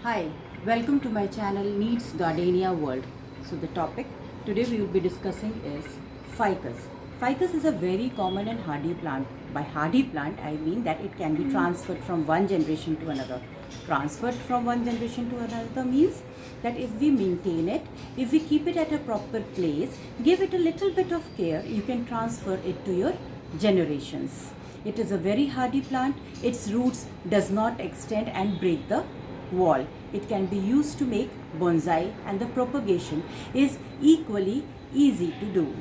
Hi, welcome to my channel Needs Gardenia World. So the topic today we will be discussing is ficus. Ficus is a very common and hardy plant. By hardy plant, I mean that it can be transferred from one generation to another. Transferred from one generation to another means that if we maintain it, if we keep it at a proper place, give it a little bit of care, you can transfer it to your generations. It is a very hardy plant. Its roots does not extend and break the wall. It can be used to make bonsai and the propagation is equally easy to do.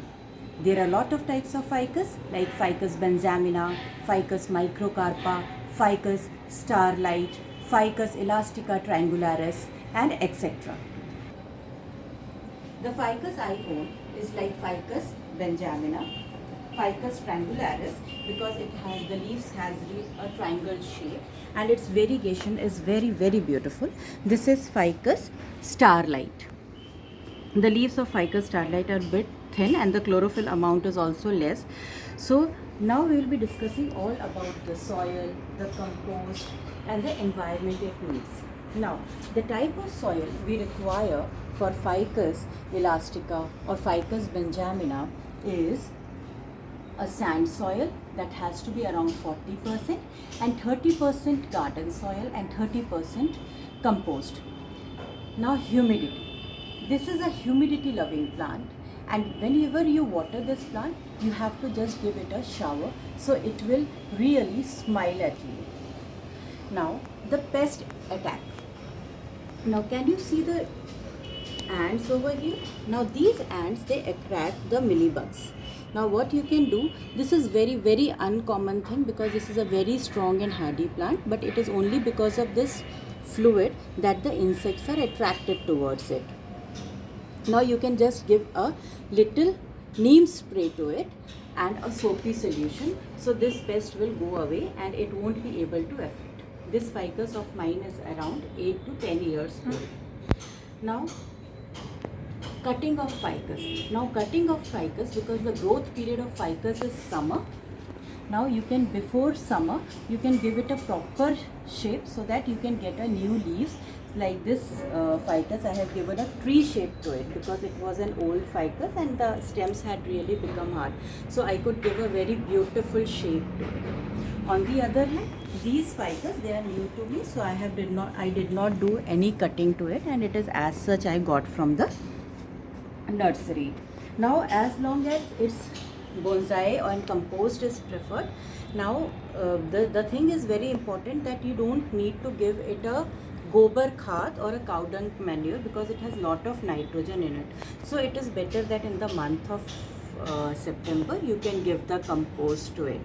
There are a lot of types of ficus like Ficus benjamina, Ficus microcarpa, Ficus starlight, Ficus elastica triangularis and etc. The ficus I own is like Ficus benjamina, Ficus triangularis because it has the leaves has a triangle shape and its variegation is very beautiful. This is Ficus starlight. The leaves of Ficus starlight are a bit thin and the chlorophyll amount is also less. So now we will be discussing all about the soil, the compost and the environment it needs. Now the type of soil we require for Ficus elastica or Ficus benjamina is a sand soil that has to be around 40% and 30% garden soil and 30% compost. Now humidity. This is a humidity loving plant and whenever you water this plant you have to just give it a shower so it will really smile at you. Now the pest attack. Now can you see the ants over here? Now these ants they attract the mealybugs. Now what you can do, this is very uncommon thing because this is a very strong and hardy plant, but it is only because of this fluid that the insects are attracted towards it. Now you can just give a little neem spray to it and a soapy solution so this pest will go away and it won't be able to affect. This ficus of mine is around 8 to 10 years old. Now cutting of ficus. Now cutting of ficus because the growth period of ficus is summer. Now you can before summer you can give it a proper shape so that you can get a new leaves like this ficus. I have given a tree shape to it because it was an old ficus and the stems had really become hard. So I could give a very beautiful shape to it. On the other hand, these ficus they are new to me, so I did not do any cutting to it and it is as such I got from the nursery. Now as long as it's bonsai and compost is preferred, now the thing is very important that you don't need to give it a gobar khat or a cow dung manure because it has lot of nitrogen in it. So it is better that in the month of September you can give the compost to it.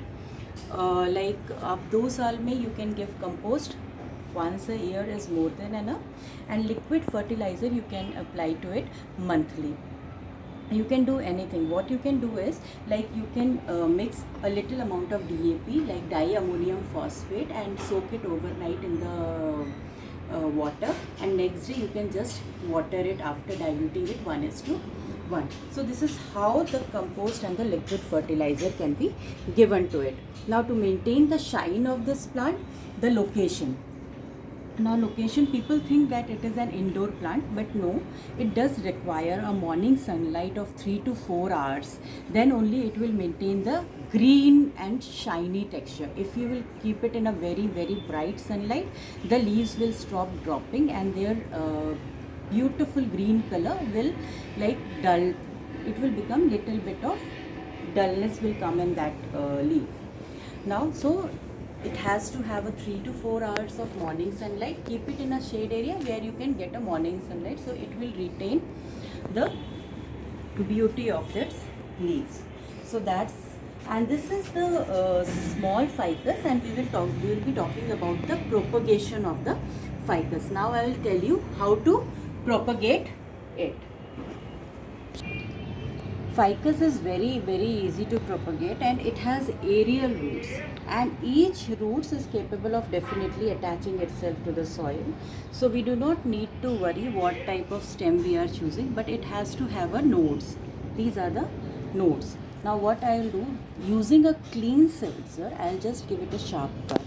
Like up 2 saal mein you can give compost once a year is more than enough, and liquid fertilizer you can apply to it monthly. You can do anything. What you can do is like you can mix a little amount of DAP like diammonium phosphate and soak it overnight in the water, and next day you can just water it after diluting it 1:1. So this is how the compost and the liquid fertilizer can be given to it. Now to maintain the shine of this plant, the location. Now location, people think that it is an indoor plant, but no, it does require a morning sunlight of 3 to 4 hours. Then only it will maintain the green and shiny texture. If you will keep it in a very bright sunlight, the leaves will stop dropping and their beautiful green color will like dull. It will become little bit of dullness will come in that leaf. Now so it has to have a 3 to 4 hours of morning sunlight. Keep it in a shade area where you can get a morning sunlight so it will retain the beauty of its leaves. So that's, and this is the small ficus, and we will be talking about the propagation of the ficus. Now I will tell you how to propagate it. Ficus is very easy to propagate and it has aerial roots, and each roots is capable of definitely attaching itself to the soil. So we do not need to worry what type of stem we are choosing, but it has to have a nodes. These are the nodes. Now what I will do, using a clean scissor, I will just give it a sharp cut.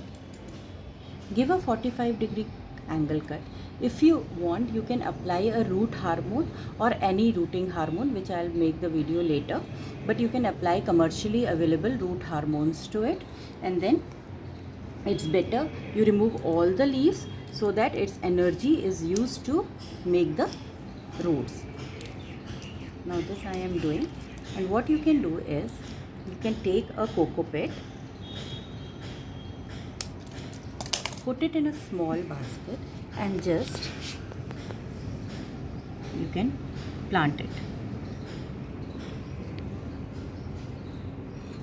Give a 45-degree angle cut. If you want, you can apply a root hormone or any rooting hormone, which I'll make the video later, but you can apply commercially available root hormones to it, and then it's better you remove all the leaves so that its energy is used to make the roots. Now this I am doing, and what you can do is you can take a coco pit, put it in a small basket, and just you can plant it.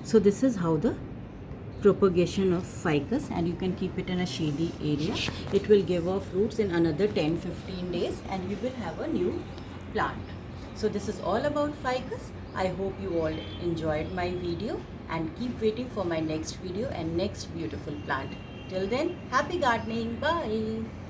So this is how the propagation of ficus, and you can keep it in a shady area. It will give off roots in another 10-15 days and you will have a new plant. So this is all about ficus. I hope you all enjoyed my video, and keep waiting for my next video and next beautiful plant. Till then, happy gardening. Bye.